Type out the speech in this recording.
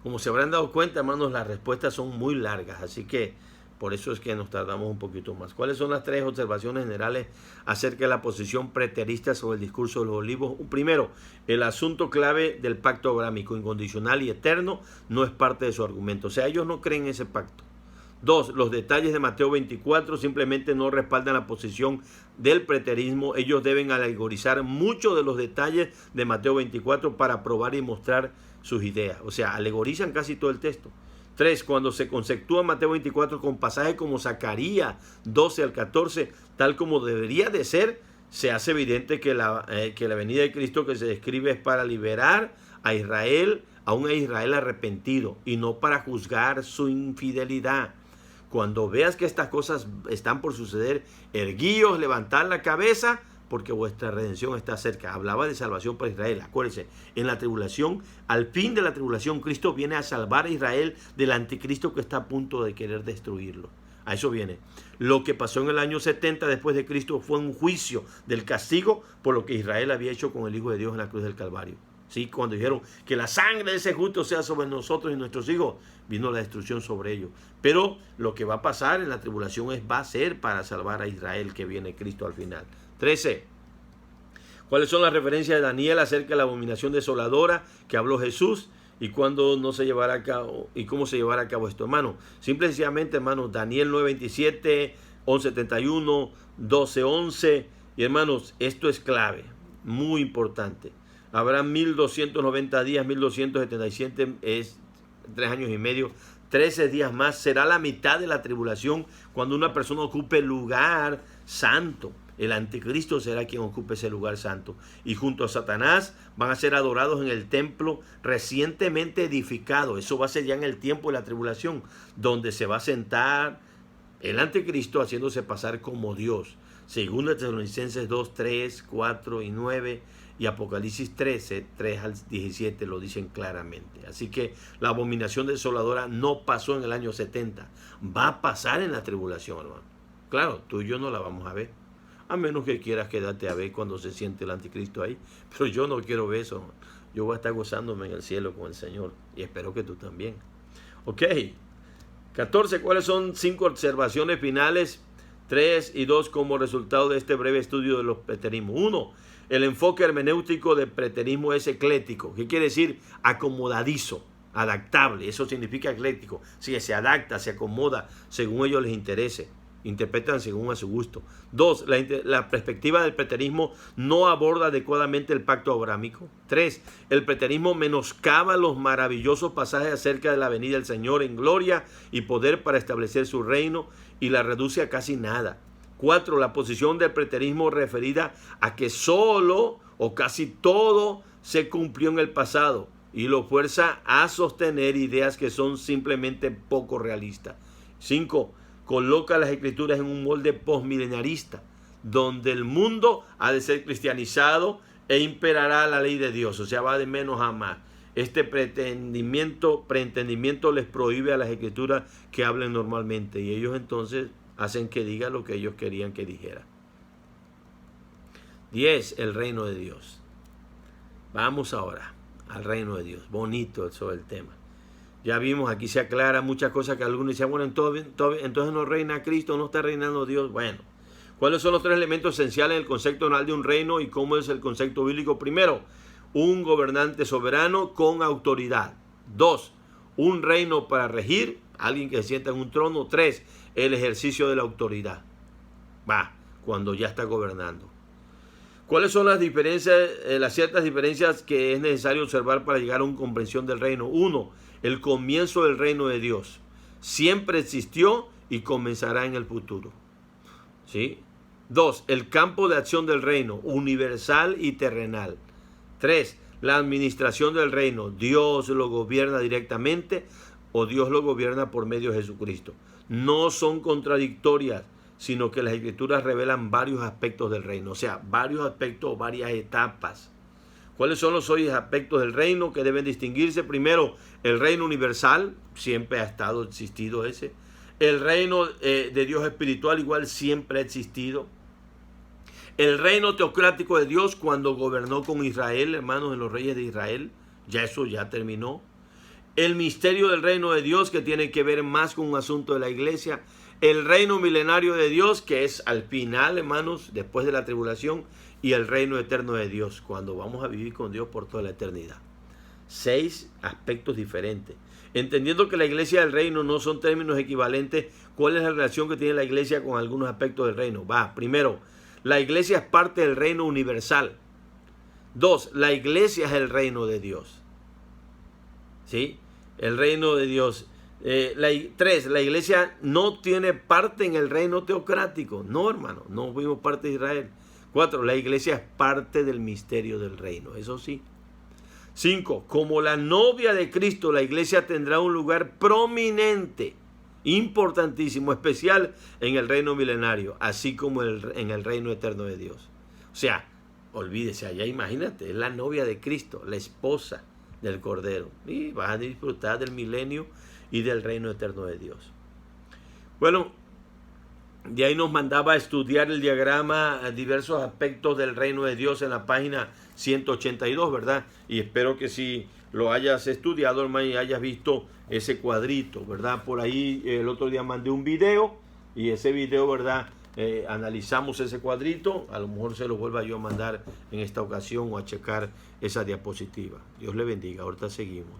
Como se habrán dado cuenta, hermanos, las respuestas son muy largas, así que por eso es que nos tardamos un poquito más. ¿Cuáles son las tres observaciones generales acerca de la posición preterista sobre el discurso de los olivos? Primero, el asunto clave del pacto abrámico incondicional y eterno no es parte de su argumento. O sea, ellos no creen en ese pacto. Dos, los detalles de Mateo 24 simplemente no respaldan la posición del preterismo. Ellos deben alegorizar muchos de los detalles de Mateo 24 para probar y mostrar sus ideas. O sea, alegorizan casi todo el texto. 3. Cuando se conceptúa Mateo 24 con pasajes como Zacarías 12 al 14, tal como debería de ser, se hace evidente que la venida de Cristo que se describe es para liberar a Israel, a un Israel arrepentido, y no para juzgar su infidelidad. Cuando veas que estas cosas están por suceder, erguíos, levantad la cabeza, porque vuestra redención está cerca. Hablaba de salvación para Israel. Acuérdense, en la tribulación, al fin de la tribulación, Cristo viene a salvar a Israel del anticristo que está a punto de querer destruirlo. A eso viene. Lo que pasó en el año 70 después de Cristo fue un juicio del castigo por lo que Israel había hecho con el Hijo de Dios en la cruz del Calvario. ¿Sí? Cuando dijeron que la sangre de ese justo sea sobre nosotros y nuestros hijos, vino la destrucción sobre ellos. Pero lo que va a pasar en la tribulación va a ser para salvar a Israel, que viene Cristo al final. 13. ¿Cuáles son las referencias de Daniel acerca de la abominación desoladora que habló Jesús y cuándo no se llevará a cabo y cómo se llevará a cabo esto, hermano? Simple y sencillamente, hermano, Daniel 9:27, 11:71, 12:11. Y hermanos, esto es clave, muy importante. Habrá 1290 días, 1277 es 3 años y medio, 13 días más. Será la mitad de la tribulación cuando una persona ocupe el lugar santo. El anticristo será quien ocupe ese lugar santo. Y junto a Satanás van a ser adorados en el templo recientemente edificado. Eso va a ser ya en el tiempo de la tribulación, donde se va a sentar el anticristo haciéndose pasar como Dios. Según Tesalonicenses 2, 3, 4 y 9 y Apocalipsis 13, 3 al 17 lo dicen claramente. Así que la abominación desoladora no pasó en el año 70. Va a pasar en la tribulación, hermano. Claro, tú y yo no la vamos a ver. A menos que quieras quedarte a ver cuando se siente el anticristo ahí. Pero yo no quiero ver eso. Yo voy a estar gozándome en el cielo con el Señor. Y espero que tú también. Ok. 14. ¿Cuáles son 5 observaciones finales? 3 y 2 como resultado de este breve estudio de los preterismos. 1. El enfoque hermenéutico del preterismo es ecléctico. ¿Qué quiere decir? Acomodadizo, adaptable. Eso significa ecléctico. Sí, se adapta, se acomoda según ellos les interese. Interpretan según a su gusto. 2. La perspectiva del preterismo no aborda adecuadamente el pacto abrámico. 3. El preterismo menoscaba los maravillosos pasajes acerca de la venida del Señor en gloria y poder para establecer su reino y la reduce a casi nada. 4. La posición del preterismo referida a que solo o casi todo se cumplió en el pasado y lo fuerza a sostener ideas que son simplemente poco realistas. 5. Coloca las escrituras en un molde postmilenarista, donde el mundo ha de ser cristianizado e imperará la ley de Dios, o sea, va de menos a más. Este preentendimiento les prohíbe a las escrituras que hablen normalmente y ellos entonces hacen que diga lo que ellos querían que dijera. 10. El reino de Dios. Vamos ahora al reino de Dios. Bonito eso el tema. Ya vimos, aquí se aclara muchas cosas que algunos decían, bueno, entonces no reina Cristo, no está reinando Dios. Bueno, ¿cuáles son los 3 elementos esenciales del concepto de un reino y cómo es el concepto bíblico? Primero, un gobernante soberano con autoridad. 2, un reino para regir, alguien que se sienta en un trono. 3, el ejercicio de la autoridad. Cuando ya está gobernando. ¿Cuáles son las diferencias, las ciertas diferencias que es necesario observar para llegar a una comprensión del reino? 1. El comienzo del reino de Dios. Siempre existió y comenzará en el futuro. ¿Sí? 2. El campo de acción del reino, universal y terrenal. 3. La administración del reino. Dios lo gobierna directamente o Dios lo gobierna por medio de Jesucristo. No son contradictorias, sino que las escrituras revelan varios aspectos del reino. O sea, varios aspectos, varias etapas. ¿Cuáles son los 6 aspectos del reino que deben distinguirse? Primero, el reino universal, siempre ha existido ese. El reino de Dios espiritual igual siempre ha existido. El reino teocrático de Dios cuando gobernó con Israel, hermanos, en los reyes de Israel, ya eso ya terminó. el misterio del reino de Dios, que tiene que ver más con un asunto de la iglesia, el reino milenario de Dios, que es al final, hermanos, después de la tribulación, y el reino eterno de Dios, cuando vamos a vivir con Dios por toda la eternidad. 6 aspectos diferentes. Entendiendo que la iglesia del reino no son términos equivalentes, ¿cuál es la relación que tiene la iglesia con algunos aspectos del reino? Primero, la iglesia es parte del reino universal. 2, la iglesia es el reino de Dios. ¿Sí? El reino de Dios. 3, la iglesia no tiene parte en el reino teocrático. No, hermano, no fuimos parte de Israel. 4, la iglesia es parte del misterio del reino. Eso sí. 5, como la novia de Cristo, la iglesia tendrá un lugar prominente, importantísimo, especial en el reino milenario, así como en el reino eterno de Dios. O sea, olvídese, allá imagínate, es la novia de Cristo, la esposa del Cordero. Y vas a disfrutar del milenio y del reino eterno de Dios. Bueno, de ahí nos mandaba a estudiar el diagrama, diversos aspectos del reino de Dios en la página 182, ¿verdad? Y espero que si lo hayas estudiado, hermano, y hayas visto ese cuadrito, ¿verdad? Por ahí el otro día mandé un video y ese video, ¿verdad? Analizamos ese cuadrito. A lo mejor se lo vuelva yo a mandar en esta ocasión o a checar esa diapositiva. Dios le bendiga. Ahorita seguimos.